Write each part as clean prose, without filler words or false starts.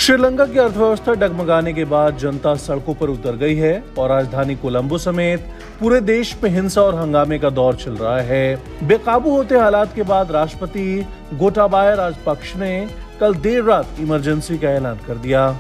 श्रीलंका की अर्थव्यवस्था डगमगाने के बाद जनता सड़कों पर उतर गई है और राजधानी कोलंबो समेत पूरे देश में हिंसा और हंगामे का दौर चल रहा है। बेकाबू होते हालात के बाद राष्ट्रपति गोटाबाया राजपक्ष ने कल देर रात इमरजेंसी का ऐलान कर दिया।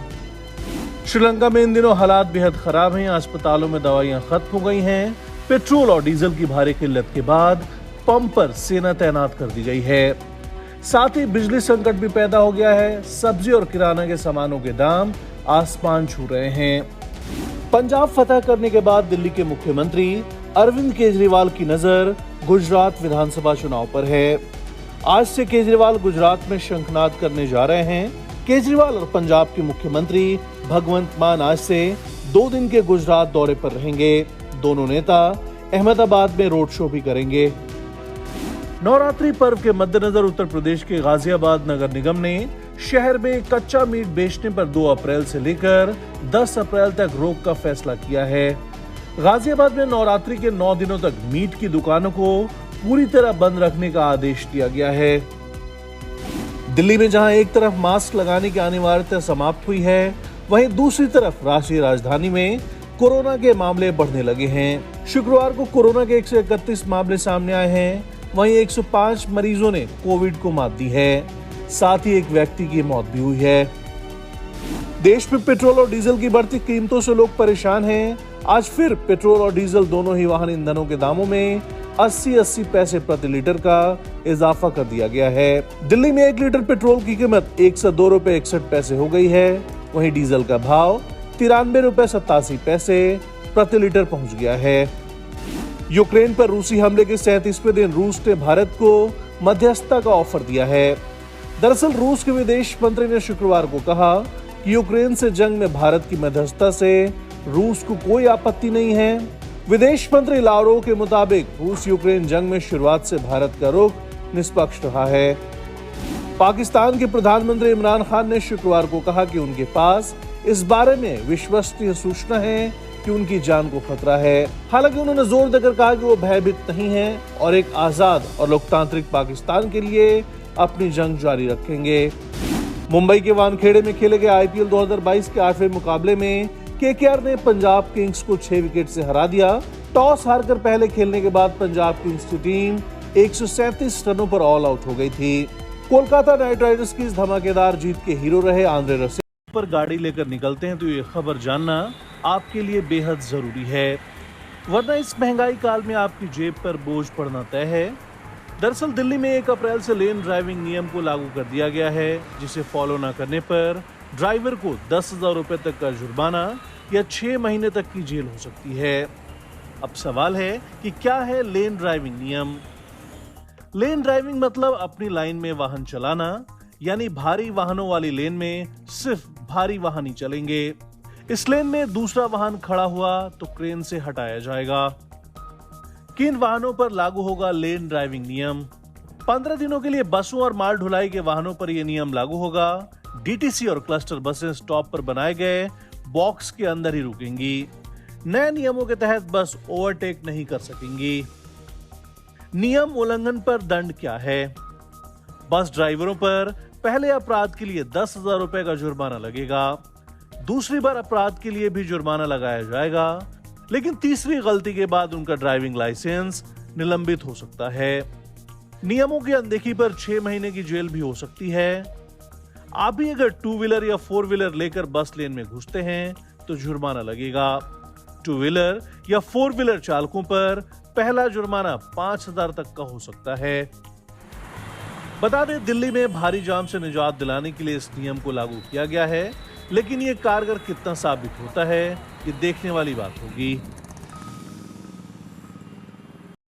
श्रीलंका में इन दिनों हालात बेहद खराब हैं। अस्पतालों में दवाइयां खत्म हो गई हैं। पेट्रोल और डीजल की भारी किल्लत के बाद पंप पर सेना तैनात कर दी गई है। साथ ही बिजली संकट भी पैदा हो गया है। सब्जी और किराना के सामानों के दाम आसमान छू रहे हैं। पंजाब फतह करने के बाद दिल्ली के मुख्यमंत्री अरविंद केजरीवाल की नजर गुजरात विधानसभा चुनाव पर है। आज से केजरीवाल गुजरात में शंखनाद करने जा रहे हैं। केजरीवाल और पंजाब के मुख्यमंत्री भगवंत मान आज से 2 दिन के गुजरात दौरे पर रहेंगे। दोनों नेता अहमदाबाद में रोड शो भी करेंगे। नवरात्रि पर्व के मद्देनजर उत्तर प्रदेश के गाजियाबाद नगर निगम ने शहर में कच्चा मीट बेचने पर 2 अप्रैल से लेकर 10 अप्रैल तक रोक का फैसला किया है। गाजियाबाद में नवरात्रि के 9 दिनों तक मीट की दुकानों को पूरी तरह बंद रखने का आदेश दिया गया है। दिल्ली में जहां एक तरफ मास्क लगाने की अनिवार्यता समाप्त हुई है, वहीं दूसरी तरफ राष्ट्रीय राजधानी में कोरोना के मामले बढ़ने लगे हैं। शुक्रवार को कोरोना के 131 मामले सामने आए हैं। वहीं 105 मरीजों ने कोविड को मात दी है। साथ ही एक व्यक्ति की मौत भी हुई है। देश में पेट्रोल और डीजल की बढ़ती कीमतों से लोग परेशान हैं। आज फिर पेट्रोल और डीजल दोनों ही वाहन ईंधनों के दामों में 80-80 पैसे प्रति लीटर का इजाफा कर दिया गया है। दिल्ली में 1 लीटर पेट्रोल की कीमत 102 रुपए 61 पैसे हो गई है। वहीं डीजल का भाव 93 रुपए 87 पैसे प्रति लीटर पहुंच गया है। यूक्रेन पर रूसी हमले के 37वें दिन रूस ने भारत को मध्यस्थता का ऑफर दिया है। दरअसल रूस के विदेश मंत्री ने शुक्रवार को कहा कि यूक्रेन से जंग में भारत की मध्यस्थता से रूस को कोई आपत्ति नहीं है। विदेश मंत्री लावरोव के मुताबिक रूस यूक्रेन जंग में शुरुआत से भारत का रुख निष्पक्ष रहा है। पाकिस्तान के प्रधानमंत्री इमरान खान ने शुक्रवार को कहा कि उनके पास इस बारे में विश्वसनीय सूचना है कि उनकी जान को खतरा है। हालांकि उन्होंने जोर देकर कहा कि वो भयभीत नहीं हैं और एक आजाद और लोकतांत्रिक पाकिस्तान के लिए अपनी जंग जारी रखेंगे। मुंबई के वानखेड़े में खेले गए आईपीएल 2022 के 8वें मुकाबले में केकेआर ने पंजाब किंग्स को 6 विकेट से हरा दिया। टॉस हारकर पहले खेलने के बाद पंजाब किंग्स की टीम 137 रनों पर ऑल आउट हो गई थी। कोलकाता नाइट राइडर्स की इस धमाकेदार जीत के हीरो रहे आंद्रे रसेल पर गाड़ी लेकर निकलते हैं तो ये खबर जानना आपके लिए बेहद जरूरी है, वरना इस महंगाई काल में आपकी जेब पर बोझ पड़ना तय है। दरअसल दिल्ली में 1 अप्रैल से लेन ड्राइविंग नियम को लागू कर दिया गया है, जिसे फॉलो न करने पर ड्राइवर को 10,000 रुपए तक का जुर्माना या 6 महीने तक की जेल हो सकती है। अब सवाल है कि क्या है लेन ड्राइविंग नियम। लेन ड्राइविंग मतलब अपनी लाइन में वाहन चलाना, यानी भारी वाहनों वाली लेन में सिर्फ भारी वाहन ही चलेंगे। इस लेन में दूसरा वाहन खड़ा हुआ तो क्रेन से हटाया जाएगा। किन वाहनों पर लागू होगा लेन ड्राइविंग नियम। 15 दिनों के लिए बसों और माल ढुलाई के वाहनों पर यह नियम लागू होगा। डीटीसी और क्लस्टर बसें स्टॉप पर बनाए गए बॉक्स के अंदर ही रुकेंगी। नए नियमों के तहत बस ओवरटेक नहीं कर सकेंगी। नियम उल्लंघन पर दंड क्या है। बस ड्राइवरों पर पहले अपराध के लिए 10,000 रुपए का जुर्माना लगेगा। दूसरी बार अपराध के लिए भी जुर्माना लगाया जाएगा, लेकिन तीसरी गलती के बाद उनका ड्राइविंग लाइसेंस निलंबित हो सकता है। नियमों की अनदेखी पर 6 महीने की जेल भी हो सकती है। आप भी अगर 2 व्हीलर या 4 व्हीलर लेकर बस लेन में घुसते हैं तो जुर्माना लगेगा। 2 व्हीलर या 4 व्हीलर चालकों पर पहला जुर्माना 5,000 तक का हो सकता है। बता दें, दिल्ली में भारी जाम से निजात दिलाने के लिए इस नियम को लागू किया गया है, लेकिन ये कारगर कितना साबित होता है, ये देखने वाली बात होगी।